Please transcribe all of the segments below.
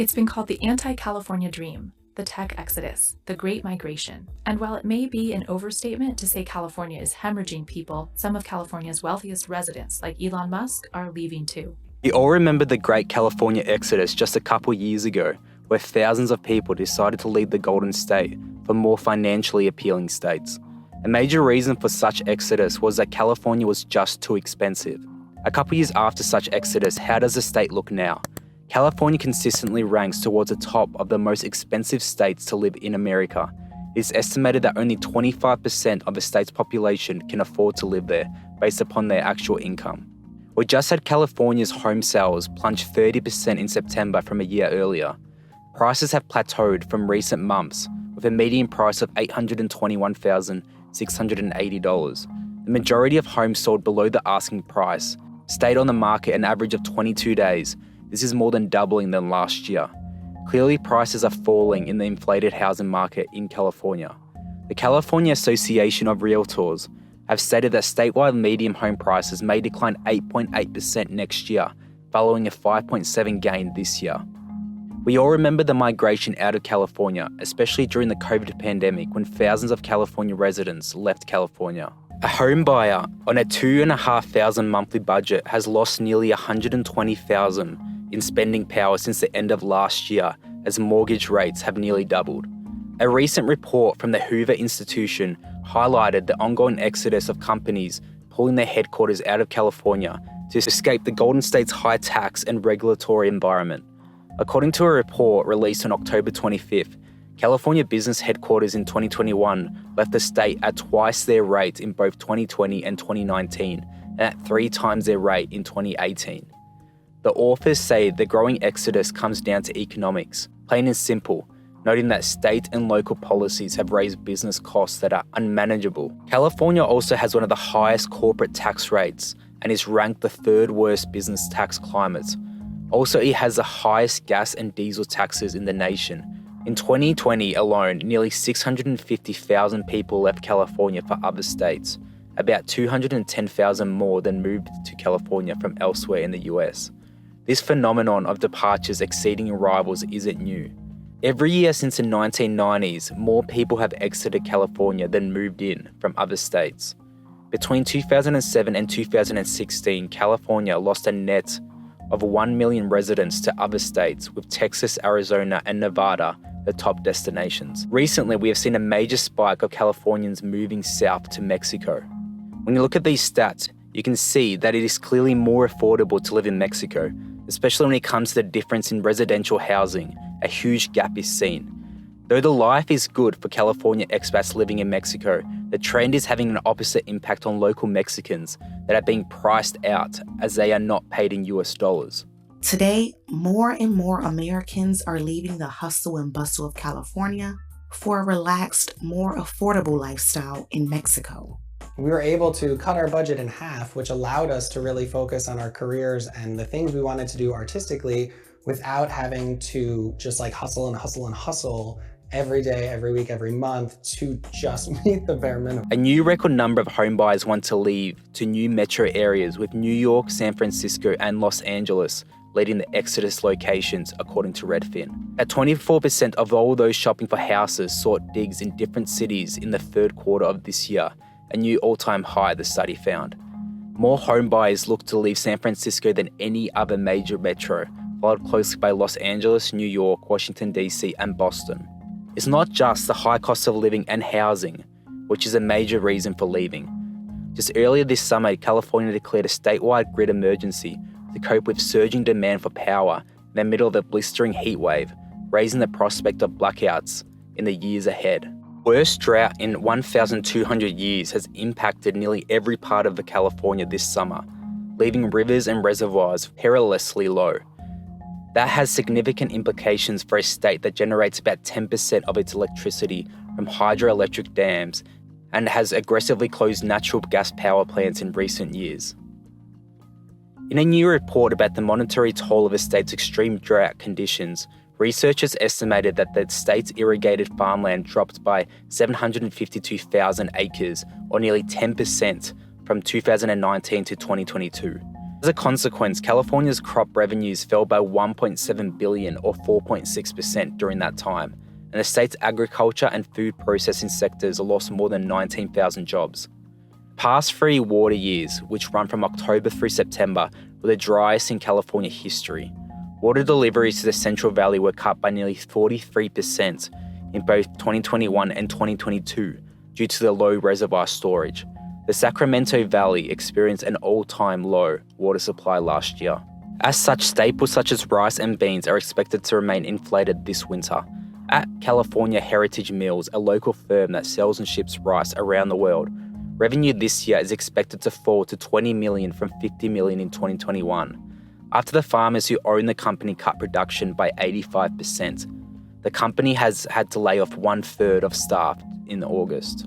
It's been called the anti-California dream, the tech exodus, the Great Migration. And while it may be an overstatement to say California is hemorrhaging people, some of California's wealthiest residents, like Elon Musk, are leaving too. We all remember the Great California Exodus just a couple years ago, where thousands of people decided to leave the Golden State for more financially appealing states. A major reason for such exodus was that California was just too expensive. A couple years after such exodus, how does the state look now? California consistently ranks towards the top of the most expensive states to live in America. It is estimated that only 25% of the state's population can afford to live there based upon their actual income. We just had California's home sales plunge 30% in September from a year earlier. Prices have plateaued from recent months, with a median price of $821,680. The majority of homes sold below the asking price stayed on the market an average of 22 days. This is more than doubling than last year. Clearly, prices are falling in the inflated housing market in California. The California Association of Realtors have stated that statewide median home prices may decline 8.8% next year, following a 5.7% gain this year. We all remember the migration out of California, especially during the COVID pandemic when thousands of California residents left California. A home buyer on a $2,500 monthly budget has lost nearly $120,000 in spending power since the end of last year, as mortgage rates have nearly doubled. A recent report from the Hoover Institution highlighted the ongoing exodus of companies pulling their headquarters out of California to escape the Golden State's high tax and regulatory environment. According to a report released on October 25th, California business headquarters in 2021 left the state at twice their rate in both 2020 and 2019, and at 3 times their rate in 2018. The authors say the growing exodus comes down to economics, plain and simple, noting that state and local policies have raised business costs that are unmanageable. California also has one of the highest corporate tax rates and is ranked the 3rd worst business tax climate. Also, it has the highest gas and diesel taxes in the nation. In 2020 alone, nearly 650,000 people left California for other states, about 210,000 more than moved to California from elsewhere in the US. This phenomenon of departures exceeding arrivals isn't new. Every year since the 1990s, more people have exited California than moved in from other states. Between 2007 and 2016, California lost a net of 1 million residents to other states, with Texas, Arizona, and Nevada the top destinations. Recently, we have seen a major spike of Californians moving south to Mexico. When you look at these stats, you can see that it is clearly more affordable to live in Mexico, especially when it comes to the difference in residential housing. A huge gap is seen. Though the life is good for California expats living in Mexico, the trend is having an opposite impact on local Mexicans that are being priced out as they are not paid in US dollars. Today, more and more Americans are leaving the hustle and bustle of California for a relaxed, more affordable lifestyle in Mexico. We were able to cut our budget in half, which allowed us to really focus on our careers and the things we wanted to do artistically without having to just like hustle and hustle and hustle every day, every week, every month to just meet the bare minimum. A new record number of homebuyers want to leave to new metro areas, with New York, San Francisco, and Los Angeles leading the exodus locations, according to Redfin. At 24% of all those shopping for houses sought digs in different cities in the 3rd quarter of this year, a new all-time high, the study found. More homebuyers look to leave San Francisco than any other major metro, followed closely by Los Angeles, New York, Washington, D.C., and Boston. It's not just the high cost of living and housing, which is a major reason for leaving. Just earlier this summer, California declared a statewide grid emergency to cope with surging demand for power in the middle of a blistering heat wave, raising the prospect of blackouts in the years ahead. Worst drought in 1,200 years has impacted nearly every part of California this summer, leaving rivers and reservoirs perilously low. That has significant implications for a state that generates about 10% of its electricity from hydroelectric dams and has aggressively closed natural gas power plants in recent years. In a new report about the monetary toll of a state's extreme drought conditions, researchers estimated that the state's irrigated farmland dropped by 752,000 acres, or nearly 10% from 2019 to 2022. As a consequence, California's crop revenues fell by $1.7 billion or 4.6% during that time, and the state's agriculture and food processing sectors lost more than 19,000 jobs. Past 3 water years, which run from October through September, were the driest in California history. Water deliveries to the Central Valley were cut by nearly 43% in both 2021 and 2022 due to the low reservoir storage. The Sacramento Valley experienced an all-time low water supply last year. As such, staples such as rice and beans are expected to remain inflated this winter. At California Heritage Mills, a local firm that sells and ships rice around the world, revenue this year is expected to fall to $20 million from $50 million in 2021. After the farmers who own the company cut production by 85%, the company has had to lay off 1/3 of staff in August.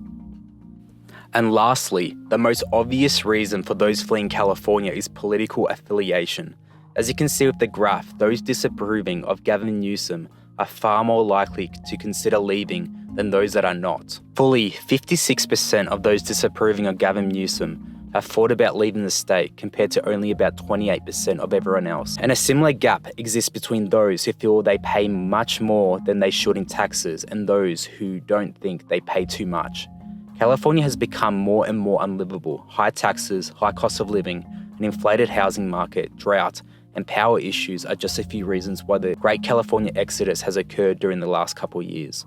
And lastly, the most obvious reason for those fleeing California is political affiliation. As you can see with the graph, those disapproving of Gavin Newsom are far more likely to consider leaving than those that are not. Fully 56% of those disapproving of Gavin Newsom have thought about leaving the state, compared to only about 28% of everyone else. And a similar gap exists between those who feel they pay much more than they should in taxes and those who don't think they pay too much. California has become more and more unlivable. High taxes, high cost of living, an inflated housing market, drought, and power issues are just a few reasons why the Great California Exodus has occurred during the last couple of years.